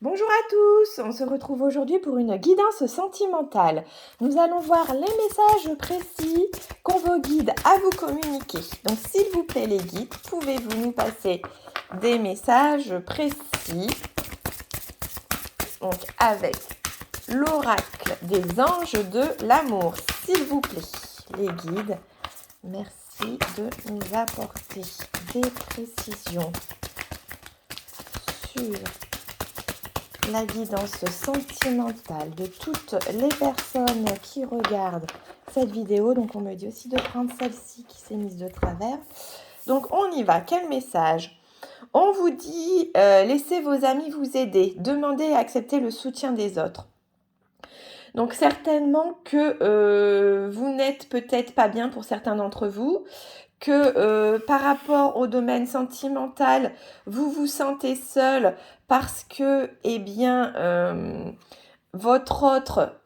Bonjour à tous, on se retrouve aujourd'hui pour une guidance sentimentale. Nous allons voir les messages précis qu'ont vos guides à vous communiquer. Donc s'il vous plaît les guides, pouvez-vous nous passer des messages précis, donc avec l'oracle des anges de l'amour, s'il vous plaît. Les guides, merci de nous apporter des précisions sur la guidance sentimentale de toutes les personnes qui regardent cette vidéo. Donc on me dit aussi de prendre celle-ci qui s'est mise de travers. Donc on y va. Quel message? On vous dit laissez vos amis vous aider, demandez et acceptez le soutien des autres. Donc certainement que vous n'êtes peut-être pas bien pour certains d'entre vous, que par rapport au domaine sentimental, vous vous sentez seul parce que, eh bien, votre autre,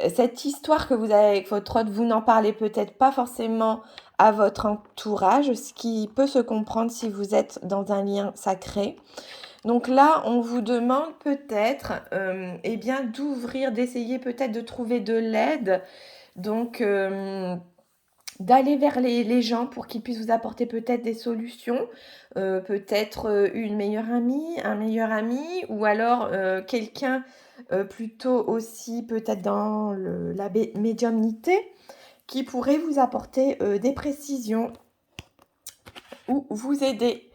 cette histoire que vous avez avec votre autre, vous n'en parlez peut-être pas forcément à votre entourage, ce qui peut se comprendre si vous êtes dans un lien sacré. Donc là, on vous demande peut-être, eh bien, d'ouvrir, d'essayer peut-être de trouver de l'aide. Donc, d'aller vers les gens pour qu'ils puissent vous apporter peut-être des solutions, peut-être une meilleure amie, un meilleur ami, ou alors quelqu'un plutôt aussi peut-être dans la médiumnité qui pourrait vous apporter des précisions ou vous aider.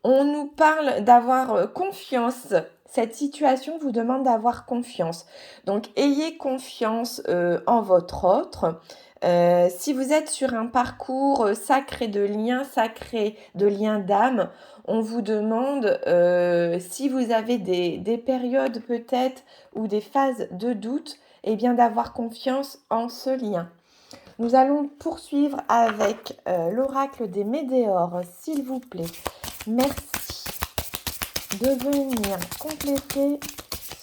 On nous parle d'avoir confiance. Cette situation vous demande d'avoir confiance. Donc, ayez confiance en votre autre. Si vous êtes sur un parcours sacré de liens d'âme, on vous demande si vous avez des périodes peut-être ou des phases de doute, eh bien d'avoir confiance en ce lien. Nous allons poursuivre avec l'oracle des météores, s'il vous plaît. Merci de venir compléter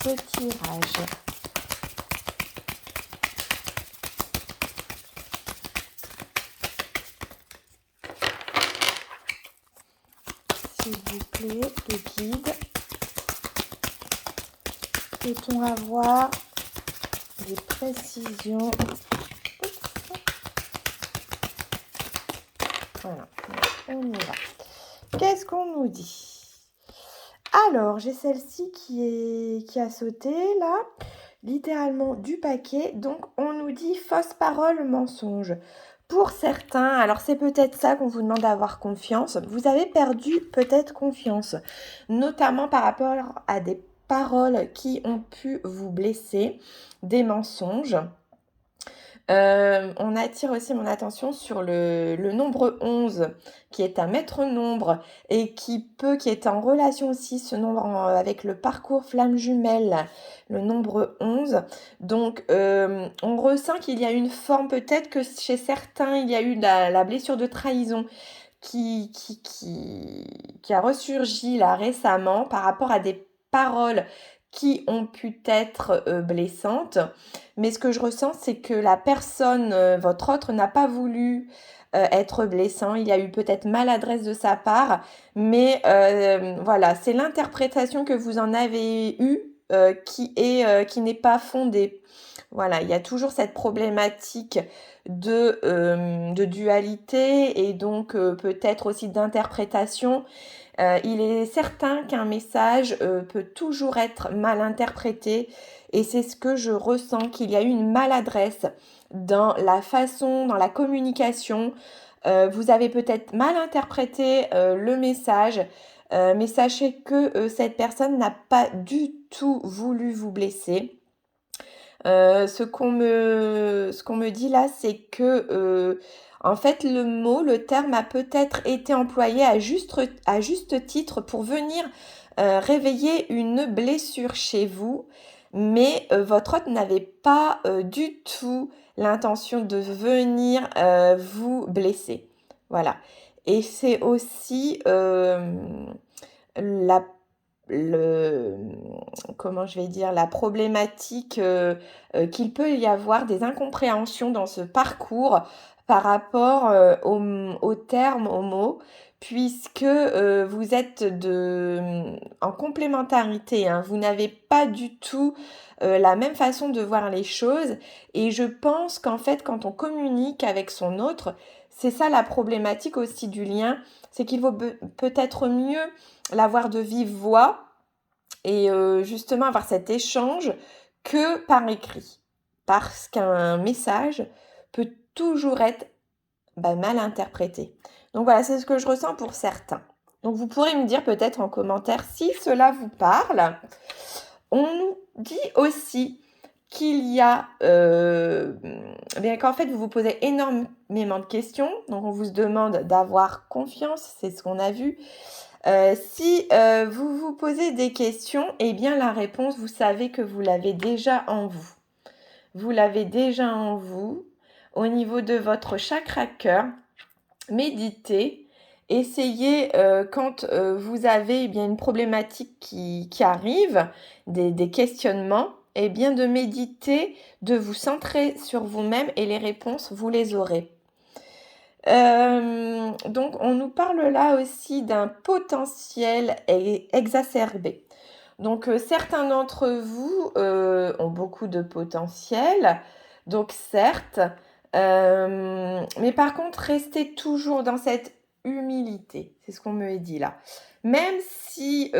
ce tirage. S'il vous plaît, les guides. Peut-on avoir des précisions? Voilà, on y va. Qu'est-ce qu'on nous dit? Alors, j'ai celle-ci qui a sauté, là, littéralement du paquet. Donc, on nous dit fausse parole, mensonge. Pour certains, alors c'est peut-être ça qu'on vous demande d'avoir confiance. Vous avez perdu peut-être confiance, notamment par rapport à des paroles qui ont pu vous blesser, des mensonges. On attire aussi mon attention sur le nombre 11, qui est un maître nombre et qui est en relation aussi, ce nombre avec le parcours flamme jumelle, le nombre 11. Donc, on ressent qu'il y a une forme, peut-être que chez certains, il y a eu la blessure de trahison qui a ressurgi là récemment par rapport à des paroles qui ont pu être blessantes. Mais ce que je ressens, c'est que la personne, votre autre, n'a pas voulu être blessant. Il y a eu peut-être maladresse de sa part. Mais voilà, c'est l'interprétation que vous en avez eue qui n'est pas fondée. Voilà, il y a toujours cette problématique de dualité et donc peut-être aussi d'interprétation. Il est certain qu'un message peut toujours être mal interprété et c'est ce que je ressens, qu'il y a eu une maladresse dans la façon, dans la communication. Vous avez peut-être mal interprété le message, mais sachez que cette personne n'a pas du tout voulu vous blesser. Ce qu'on me dit là, c'est que en fait, le terme a peut-être été employé à juste titre pour venir réveiller une blessure chez vous, mais votre hôte n'avait pas du tout l'intention de venir vous blesser. Voilà. Et c'est aussi la le comment je vais dire? La problématique, qu'il peut y avoir des incompréhensions dans ce parcours par rapport, aux termes, aux mots, puisque vous êtes en complémentarité, hein. Vous n'avez pas du tout la même façon de voir les choses. Et je pense qu'en fait, quand on communique avec son autre, c'est ça la problématique aussi du lien, c'est qu'il vaut peut-être mieux l'avoir de vive voix et justement avoir cet échange que par écrit. Parce qu'un message peut toujours être mal interprété. Donc voilà, c'est ce que je ressens pour certains. Donc vous pourrez me dire peut-être en commentaire si cela vous parle. On nous dit aussi qu'il y a, bien qu'en fait vous vous posez énormément de questions, donc on vous demande d'avoir confiance, c'est ce qu'on a vu. Si vous vous posez des questions, eh bien la réponse, vous savez que vous l'avez déjà en vous. Vous l'avez déjà en vous, au niveau de votre chakra cœur. Méditez, essayez quand vous avez une problématique qui arrive, des questionnements, eh bien de méditer, de vous centrer sur vous-même et les réponses, vous les aurez. Donc on nous parle là aussi d'un potentiel exacerbé. Donc certains d'entre vous ont beaucoup de potentiel, donc certes, mais par contre restez toujours dans cette humilité, c'est ce qu'on me dit là. Même si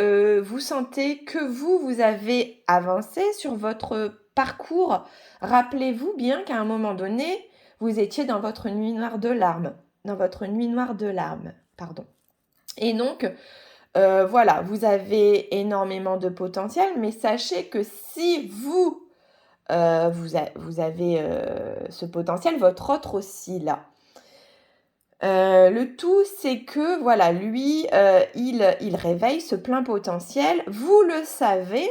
vous sentez que vous avez avancé sur votre parcours, rappelez-vous bien qu'à un moment donné, vous étiez dans votre nuit noire de larmes, pardon. Et donc, voilà, vous avez énormément de potentiel, mais sachez que si vous avez ce potentiel, votre autre aussi là. Le tout, c'est que, voilà, lui, il réveille ce plein potentiel. Vous le savez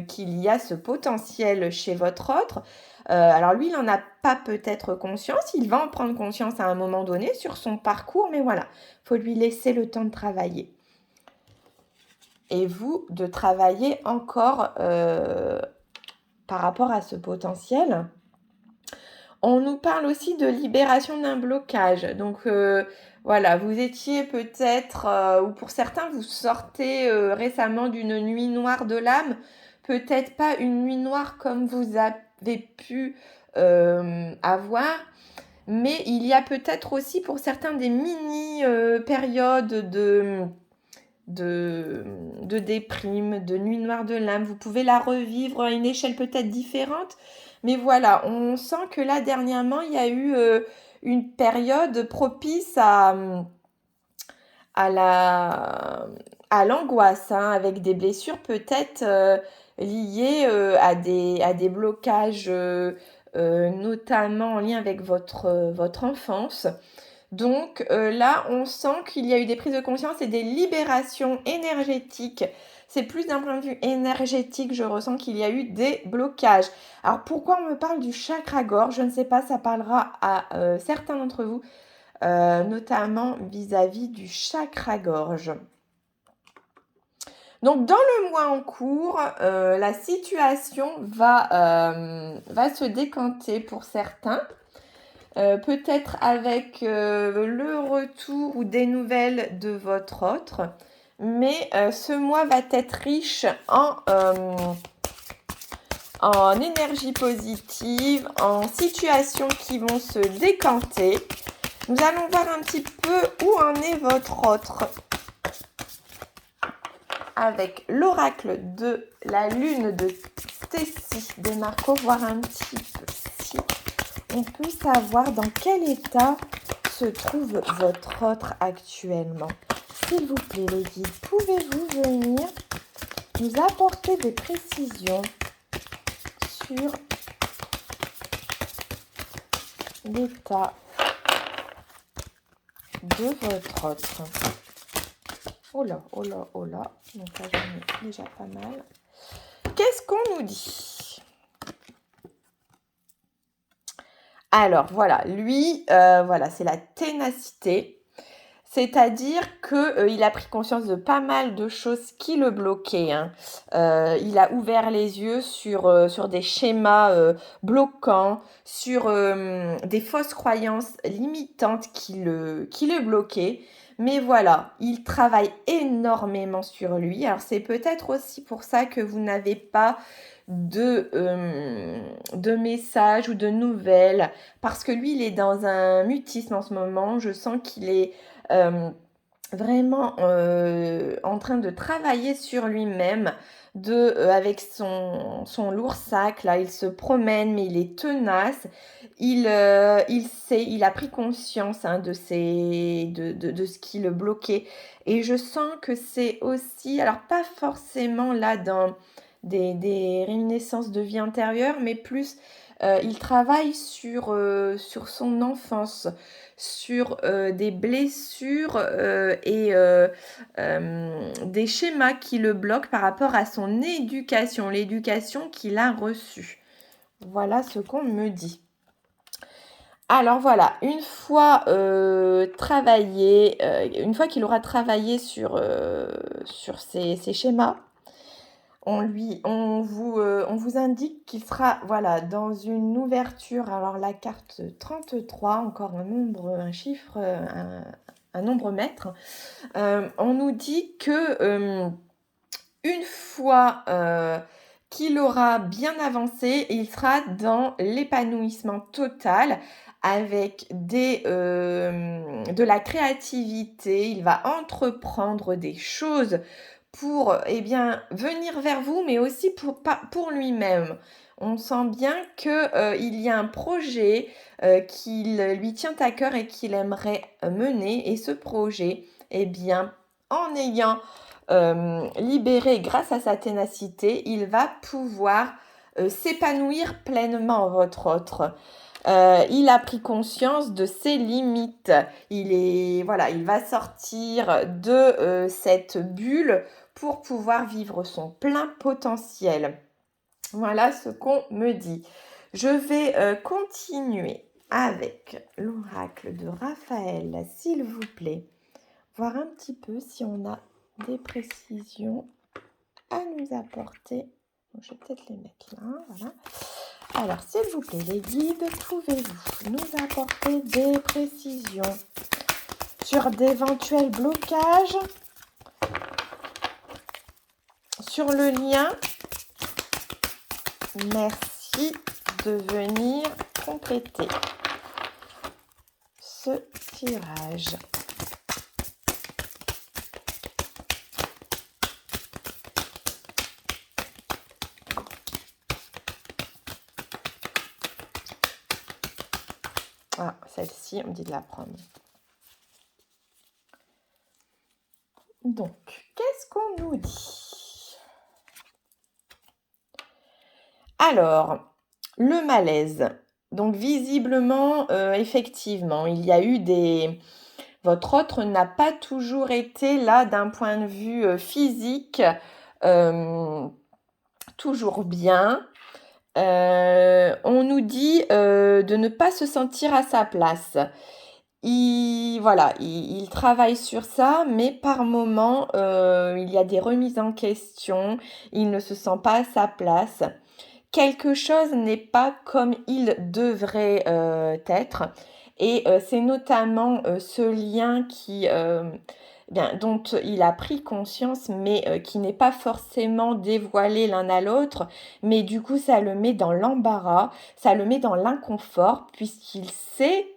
qu'il y a ce potentiel chez votre autre. Alors lui, il n'en a pas peut-être conscience. Il va en prendre conscience à un moment donné sur son parcours. Mais voilà, il faut lui laisser le temps de travailler. Et vous, de travailler encore par rapport à ce potentiel. On nous parle aussi de libération d'un blocage. Donc voilà, vous étiez peut-être, ou pour certains, vous sortez récemment d'une nuit noire de l'âme. Peut-être pas une nuit noire comme vous avez pu avoir, mais il y a peut-être aussi pour certains des mini-périodes de déprime, de nuit noire de l'âme. Vous pouvez la revivre à une échelle peut-être différente. Mais voilà, on sent que là, dernièrement, il y a eu une période propice à l'angoisse, hein, avec des blessures peut-être liées à des blocages, notamment en lien avec votre enfance. Donc là, on sent qu'il y a eu des prises de conscience et des libérations énergétiques. C'est plus d'un point de vue énergétique, je ressens qu'il y a eu des blocages. Alors pourquoi on me parle du chakra-gorge? Je ne sais pas, ça parlera à certains d'entre vous, notamment vis-à-vis du chakra-gorge. Donc dans le mois en cours, la situation va se décanter pour certains. Peut-être avec le retour ou des nouvelles de votre autre. Mais ce mois va être riche en énergie positive, en situations qui vont se décanter. Nous allons voir un petit peu où en est votre autre. Avec l'oracle de la lune de Stécie de Marco, voir un petit peu si on peut savoir dans quel état se trouve votre autre actuellement. S'il vous plaît, les guides, pouvez-vous venir nous apporter des précisions sur l'état de votre autre? Oh là, oh là, oh là. Donc là, j'en ai déjà pas mal. Qu'est-ce qu'on nous dit? Alors voilà, lui, voilà, c'est la ténacité. C'est-à-dire qu'il a pris conscience de pas mal de choses qui le bloquaient, hein. Il a ouvert les yeux sur des schémas bloquants, sur des fausses croyances limitantes qui le bloquaient. Mais voilà, il travaille énormément sur lui. Alors c'est peut-être aussi pour ça que vous n'avez pas de messages ou de nouvelles, parce que lui, il est dans un mutisme en ce moment. Je sens qu'il est vraiment en train de travailler sur lui-même, avec son lourd sac, là, il se promène, mais il est tenace. Il sait, il a pris conscience de ce qui le bloquait. Et je sens que c'est aussi, alors pas forcément là dans des réminiscences de vie antérieure, mais plus il travaille sur son enfance, sur des blessures et des schémas qui le bloquent par rapport à son éducation, l'éducation qu'il a reçue. Voilà ce qu'on me dit. Alors voilà, une fois travaillé, une fois qu'il aura travaillé sur ces schémas, on vous indique qu'il sera voilà, dans une ouverture. Alors la carte 33, encore un chiffre, un nombre maître. On nous dit que une fois qu'il aura bien avancé, il sera dans l'épanouissement total avec de la créativité. Il va entreprendre des choses pour venir vers vous, mais aussi pour lui-même. On sent bien qu'il y a un projet qui lui tient à cœur et qu'il aimerait mener. Et ce projet, en ayant libéré grâce à sa ténacité, il va pouvoir s'épanouir pleinement, votre autre. Il a pris conscience de ses limites. Il va sortir de cette bulle pour pouvoir vivre son plein potentiel. Voilà ce qu'on me dit. Je vais continuer avec l'oracle de Raphaël, s'il vous plaît. Voir un petit peu si on a des précisions à nous apporter. Donc, je vais peut-être les mettre là, voilà. Alors, s'il vous plaît, les guides, pouvez-vous nous apporter des précisions sur d'éventuels blocages, sur le lien? Merci de venir compléter ce tirage. Ah, celle-ci, on me dit de la prendre. Donc, qu'est-ce qu'on nous dit? Alors, le malaise. Donc, visiblement, effectivement, il y a eu votre autre n'a pas toujours été là d'un point de vue physique, toujours bien. On nous dit de ne pas se sentir à sa place. Il travaille sur ça, mais par moments, il y a des remises en question. Il ne se sent pas à sa place. Quelque chose n'est pas comme il devrait être. Et c'est notamment ce lien dont il a pris conscience, mais qui n'est pas forcément dévoilé l'un à l'autre. Mais du coup, ça le met dans l'embarras, ça le met dans l'inconfort, puisqu'il sait,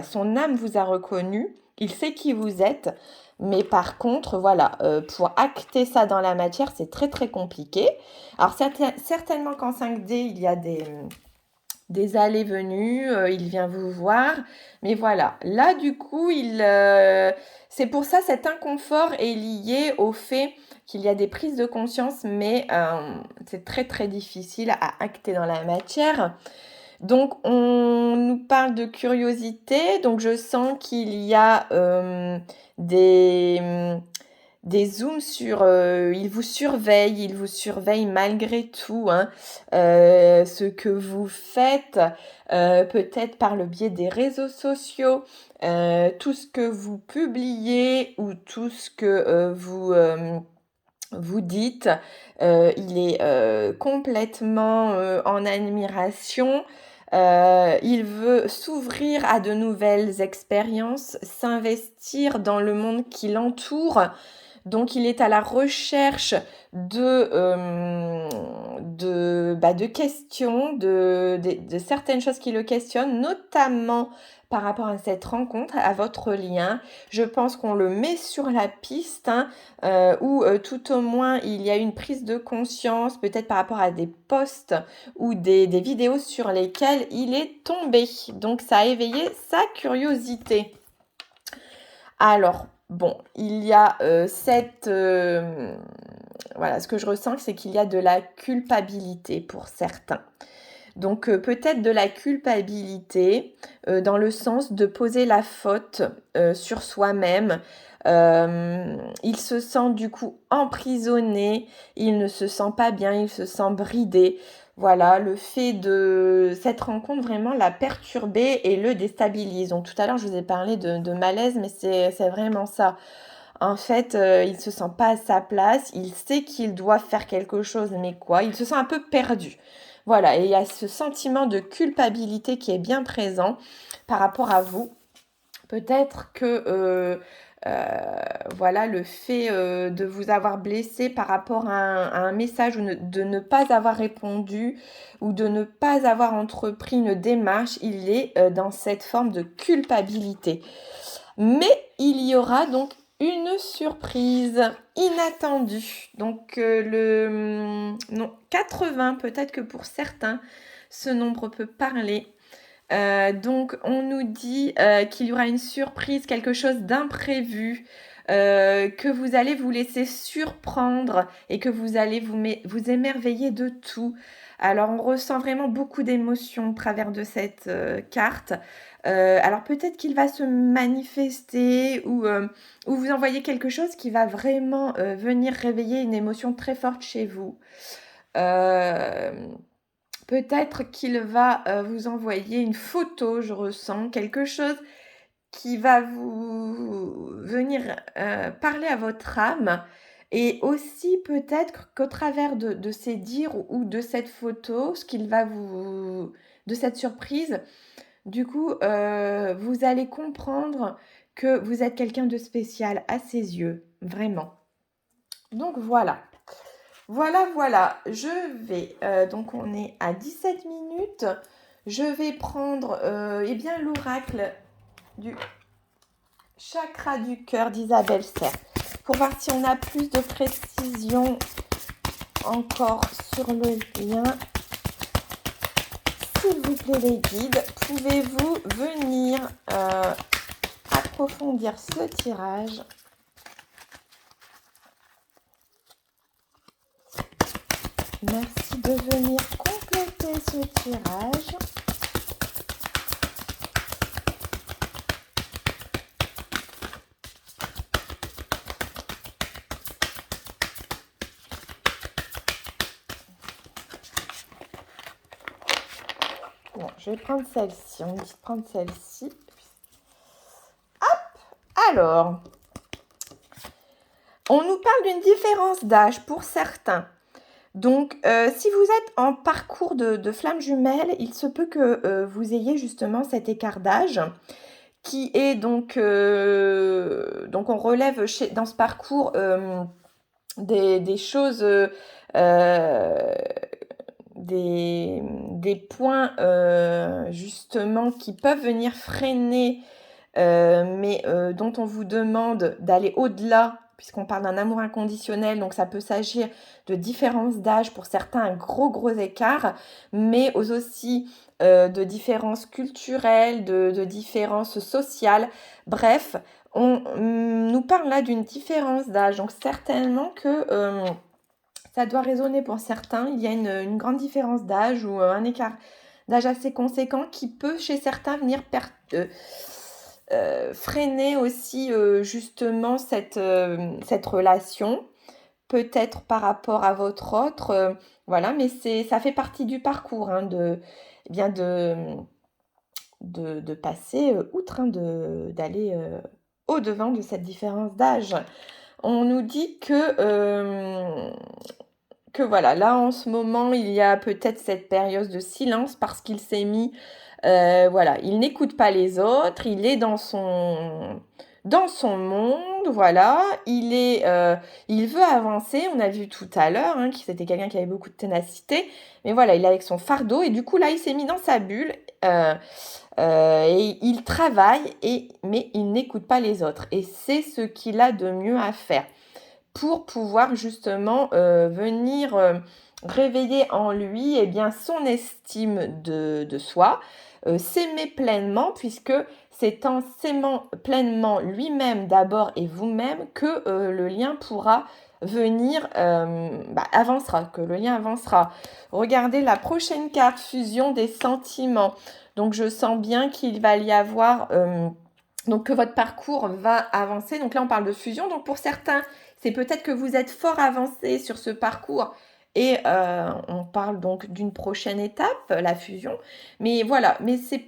son âme vous a reconnu, il sait qui vous êtes. Mais par contre, pour acter ça dans la matière, c'est très très compliqué. Alors certainement qu'en 5D, il y a des allées-venues, il vient vous voir. Mais voilà, là du coup, c'est pour ça cet inconfort est lié au fait qu'il y a des prises de conscience, mais c'est très très difficile à acter dans la matière. Donc on nous parle de curiosité, donc je sens qu'il y a des zooms sur... il vous surveille malgré tout, ce que vous faites, peut-être par le biais des réseaux sociaux, tout ce que vous publiez ou tout ce que vous dites, il est complètement en admiration. Il veut s'ouvrir à de nouvelles expériences, s'investir dans le monde qui l'entoure. Donc, il est à la recherche de questions, de certaines choses qui le questionnent, notamment par rapport à cette rencontre, à votre lien. Je pense qu'on le met sur la piste, hein, ou tout au moins il y a une prise de conscience, peut-être par rapport à des posts ou des vidéos sur lesquelles il est tombé. Donc, ça a éveillé sa curiosité. Alors, bon, il y a voilà, ce que je ressens, c'est qu'il y a de la culpabilité pour certains. Donc, peut-être de la culpabilité dans le sens de poser la faute sur soi-même. Il se sent du coup emprisonné, il ne se sent pas bien, il se sent bridé. Voilà, le fait de cette rencontre vraiment l'a perturbé et le déstabilise. Donc tout à l'heure, je vous ai parlé de malaise, mais c'est vraiment ça. En fait, il se sent pas à sa place, il sait qu'il doit faire quelque chose, mais quoi? Il se sent un peu perdu. Voilà, et il y a ce sentiment de culpabilité qui est bien présent par rapport à vous. Peut-être que voilà, le fait de vous avoir blessé par rapport à un message ou de ne pas avoir répondu ou de ne pas avoir entrepris une démarche, il est dans cette forme de culpabilité. Mais il y aura donc une surprise inattendue. Donc non, 80, peut-être que pour certains, ce nombre peut parler. Donc on nous dit qu'il y aura une surprise, quelque chose d'imprévu, que vous allez vous laisser surprendre et que vous allez vous émerveiller de tout. Alors on ressent vraiment beaucoup d'émotions au travers de cette carte. Alors peut-être qu'il va se manifester ou vous envoyer quelque chose qui va vraiment venir réveiller une émotion très forte chez vous. Peut-être qu'il va vous envoyer une photo, je ressens, quelque chose qui va vous venir parler à votre âme. Et aussi peut-être qu'au travers de ces dires ou de cette photo, de cette surprise, du coup, vous allez comprendre que vous êtes quelqu'un de spécial à ses yeux, vraiment. Donc voilà. Voilà, je vais, donc on est à 17 minutes, je vais prendre eh bien l'oracle du chakra du cœur d'Isabelle Serre pour voir si on a plus de précision encore sur le lien. S'il vous plaît les guides, pouvez-vous venir approfondir ce tirage ? Merci de venir compléter ce tirage. Bon, je vais prendre celle-ci. On me dit de prendre celle-ci. Hop! Alors, on nous parle d'une différence d'âge pour certains. Donc, si vous êtes en parcours de flamme jumelle, il se peut que vous ayez justement cet écart d'âge qui est donc on relève dans ce parcours des choses, des points justement qui peuvent venir freiner, mais dont on vous demande d'aller au-delà, puisqu'on parle d'un amour inconditionnel, donc ça peut s'agir de différences d'âge, pour certains un gros écart, mais aussi de différences culturelles, de différences sociales. Bref, on nous parle là d'une différence d'âge, donc certainement que ça doit résonner pour certains. Il y a une grande différence d'âge ou un écart d'âge assez conséquent qui peut chez certains venir freiner aussi justement cette relation, peut-être par rapport à votre autre, voilà, mais ça fait partie du parcours hein, de passer outre, hein, d'aller au-devant de cette différence d'âge. On nous dit que que voilà, là en ce moment, il y a peut-être cette période de silence parce qu'il s'est mis, voilà, il n'écoute pas les autres, il est dans son monde, voilà, il veut avancer. On a vu tout à l'heure, hein, que c'était quelqu'un qui avait beaucoup de ténacité, mais voilà, il est avec son fardeau et du coup là, il s'est mis dans sa bulle, et il travaille mais il n'écoute pas les autres et c'est ce qu'il a de mieux à faire pour pouvoir justement, venir, réveiller en lui, eh bien, son estime de soi, s'aimer pleinement puisque c'est en s'aimant pleinement lui-même d'abord et vous-même que, le lien pourra venir, avancera, que le lien avancera. Regardez la prochaine carte, fusion des sentiments. Donc je sens bien qu'il va y avoir, donc que votre parcours va avancer. Donc là, on parle de fusion. Donc pour certains, c'est peut-être que vous êtes fort avancé sur ce parcours et on parle donc d'une prochaine étape, la fusion. Mais voilà, mais c'est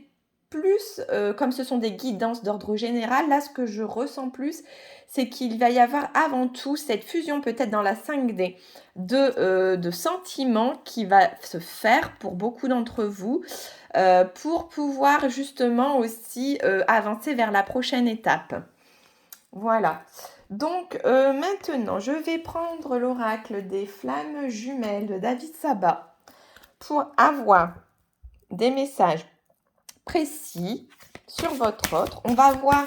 plus, comme ce sont des guidances d'ordre général, là, ce que je ressens plus, c'est qu'il va y avoir avant tout cette fusion peut-être dans la 5D de sentiments qui va se faire pour beaucoup d'entre vous pour pouvoir justement aussi avancer vers la prochaine étape. Voilà. Donc maintenant, je vais prendre l'oracle des flammes jumelles de David Sabat pour avoir des messages précis sur votre autre. On va voir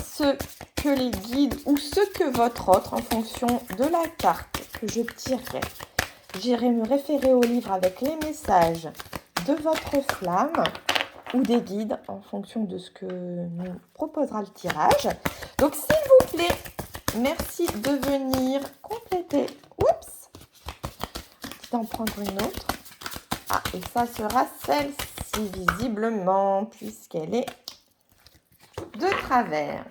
ce que les guides ou ce que votre autre, en fonction de la carte que je tirerai. J'irai me référer au livre avec les messages de votre flamme ou des guides en fonction de ce que nous proposera le tirage. Donc s'il vous plaît, merci de venir compléter. Oups, d'en prendre une autre. Ah, et ça sera celle-ci visiblement puisqu'elle est de travers.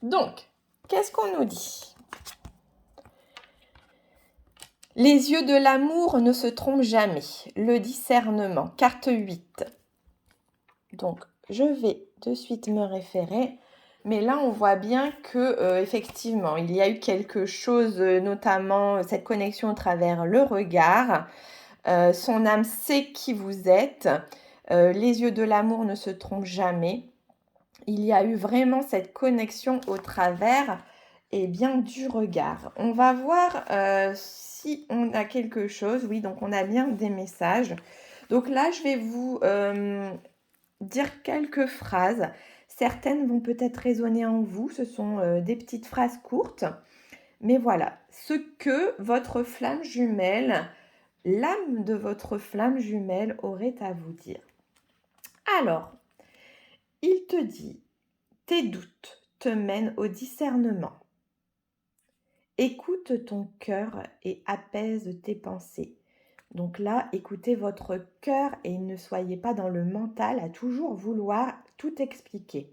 Donc, qu'est-ce qu'on nous dit ? Les yeux de l'amour ne se trompent jamais. Le discernement, carte 8. Donc, je vais de suite me référer. Mais là, on voit bien que effectivement, il y a eu quelque chose, notamment cette connexion au travers le regard. Son âme sait qui vous êtes. Les yeux de l'amour ne se trompent jamais. Il y a eu vraiment cette connexion au travers du regard. On va voir si on a quelque chose. Oui, donc on a bien des messages. Donc là, je vais vous dire quelques phrases. Certaines vont peut-être résonner en vous. Ce sont des petites phrases courtes. Mais voilà, ce que votre flamme jumelle, l'âme de votre flamme jumelle aurait à vous dire. Alors, il te dit, tes doutes te mènent au discernement. Écoute ton cœur et apaise tes pensées. Donc là, écoutez votre cœur et ne soyez pas dans le mental à toujours vouloir tout expliquer.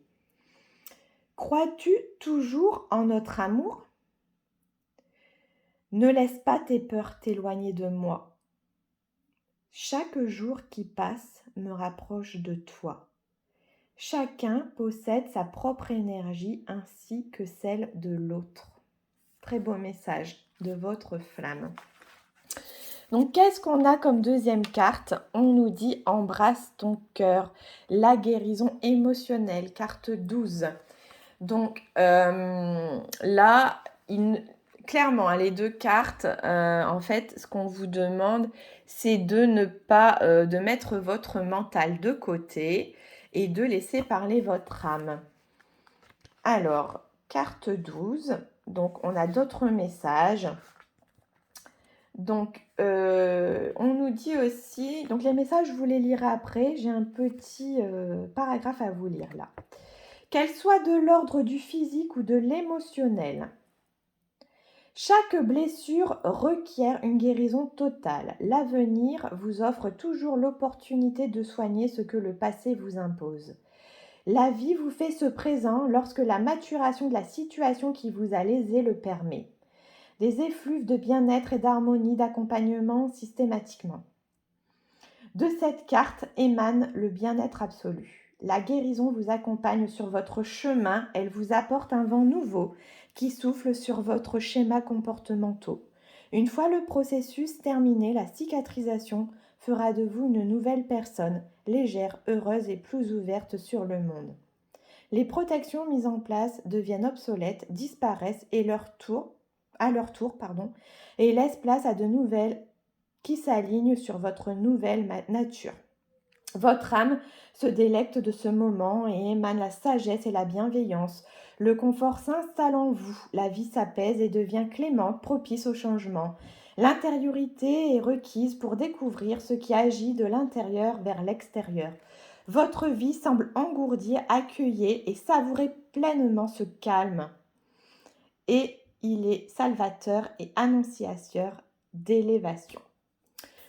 Crois-tu toujours en notre amour ? Ne laisse pas tes peurs t'éloigner de moi. Chaque jour qui passe me rapproche de toi. Chacun possède sa propre énergie ainsi que celle de l'autre. Très beau message de votre flamme. Donc, qu'est-ce qu'on a comme deuxième carte ? On nous dit « Embrasse ton cœur », la guérison émotionnelle, carte 12. Donc, là, clairement, les deux cartes, en fait, ce qu'on vous demande, c'est de ne pas, de mettre votre mental de côté et de laisser parler votre âme. Alors, carte 12, donc on a d'autres messages. Donc, on nous dit aussi, donc les messages, je vous les lirai après, j'ai un petit paragraphe à vous lire là. Qu'elle soit de l'ordre du physique ou de l'émotionnel, chaque blessure requiert une guérison totale. L'avenir vous offre toujours l'opportunité de soigner ce que le passé vous impose. La vie vous fait ce présent lorsque la maturation de la situation qui vous a lésé le permet. Des effluves de bien-être et d'harmonie, d'accompagnement systématiquement. De cette carte émane le bien-être absolu. La guérison vous accompagne sur votre chemin, elle vous apporte un vent nouveau qui souffle sur votre schéma comportementaux. Une fois le processus terminé, la cicatrisation fera de vous une nouvelle personne, légère, heureuse et plus ouverte sur le monde. Les protections mises en place deviennent obsolètes, disparaissent à leur tour, et laissent place à de nouvelles qui s'alignent sur votre nouvelle nature. Votre âme se délecte de ce moment et émane la sagesse et la bienveillance. Le confort s'installe en vous, la vie s'apaise et devient clémente, propice au changement. L'intériorité est requise pour découvrir ce qui agit de l'intérieur vers l'extérieur. Votre vie semble engourdir, accueillir et savourer pleinement ce calme. Et il est salvateur et annonciateur d'élévation.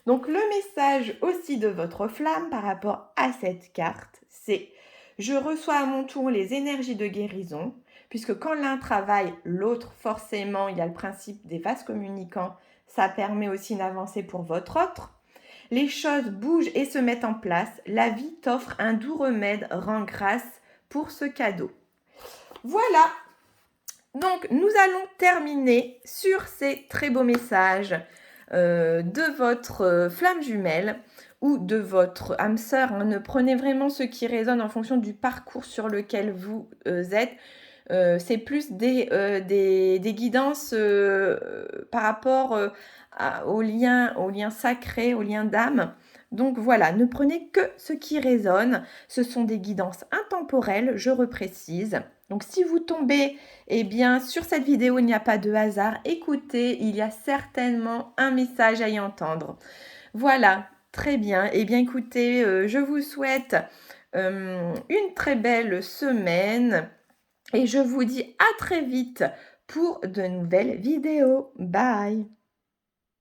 Donc le message aussi de votre flamme par rapport à cette carte, c'est « Je reçois à mon tour les énergies de guérison », puisque quand l'un travaille, l'autre, forcément, il y a le principe des vases communicants, ça permet aussi une avancée pour votre autre. Les choses bougent et se mettent en place. La vie t'offre un doux remède, rends grâce pour ce cadeau. Voilà, donc nous allons terminer sur ces très beaux messages de votre flamme jumelle ou de votre âme sœur. Ne prenez vraiment ce qui résonne en fonction du parcours sur lequel vous êtes. C'est plus des guidances par rapport au lien sacré, au lien d'âme. Donc voilà, ne prenez que ce qui résonne. Ce sont des guidances intemporelles, je reprécise. Donc si vous tombez sur cette vidéo, il n'y a pas de hasard. Écoutez, il y a certainement un message à y entendre. Voilà, très bien. Écoutez, je vous souhaite une très belle semaine et je vous dis à très vite pour de nouvelles vidéos. Bye!